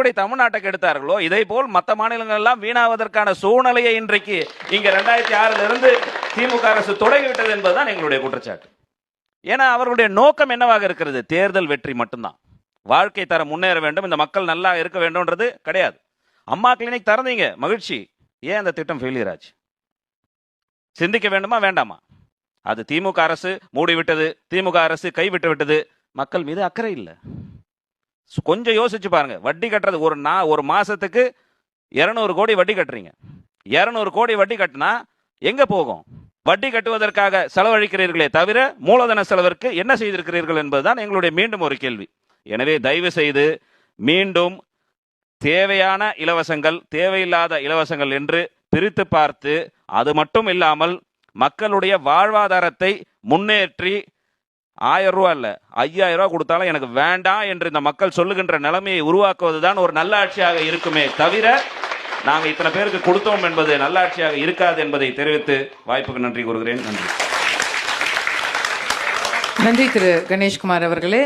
எப்படி தமிழ்நாட்டுக்கு எடுத்தார்களோ இதே போல் மற்ற மாநிலங்கள் எல்லாம் வீணாவதற்கான சூழ்நிலையை இன்றைக்கு இங்க 2006 இருந்து திமுக அரசு தொடங்கிவிட்டது என்பதுதான் எங்களுடைய குற்றச்சாட்டு. ஏன்னா அவர்களுடைய நோக்கம் என்னவாக இருக்கிறது? தேர்தல் வெற்றி மட்டும்தான். வாழ்க்கை தரம் முன்னேற வேண்டும், இந்த மக்கள் நல்லா இருக்க வேண்டும்ன்றது கிடையாது. அம்மா கிளினிக் திறந்தீங்க, மகிழ்ச்சி. ஏன் அந்த திட்டம் ஃபெயிலியர் ஆச்சு? சிந்திக்க வேண்டுமா வேண்டாமா? அது திமுக அரசு மூடிவிட்டது, திமுக அரசு கைவிட்டு விட்டது. மக்கள் மீது அக்கறை இல்லை. கொஞ்சம் யோசிச்சு பாருங்க. வட்டி கட்டுறது ஒரு மாசத்துக்கு 200 கோடி வட்டி கட்டுறீங்க. 200 கோடி வட்டி கட்டினா எங்க போகும்? வட்டி கட்டுவதற்காக செலவழிக்கிறீர்களே தவிர மூலதன செலவிற்கு என்ன செய்திருக்கிறீர்கள் என்பதுதான் எங்களுடைய மீண்டும் ஒரு கேள்வி. எனவே தயவு செய்து மீண்டும் தேவையான இலவசங்கள், தேவையில்லாத இலவசங்கள் என்று பிரித்து பார்த்து, அது மட்டும் இல்லாமல் மக்களுடைய வாழ்வாதாரத்தை முன்னேற்றி 1000 ரூபா இல்ல 5000 ரூபா கொடுத்தாலும் எனக்கு வேண்டாம் என்று இந்த மக்கள் சொல்லுகின்ற நிலைமையை உருவாக்குவதுதான் ஒரு நல்லாட்சியாக இருக்குமே தவிர நாங்கள் இத்தனை பேருக்கு கொடுத்தோம் என்பது நல்லாட்சியாக இருக்காது என்பதை தெரிவித்து வாய்ப்புக்கு நன்றி கூறுகிறேன். நன்றி. நன்றி திரு கணேஷ்குமார் அவர்களே.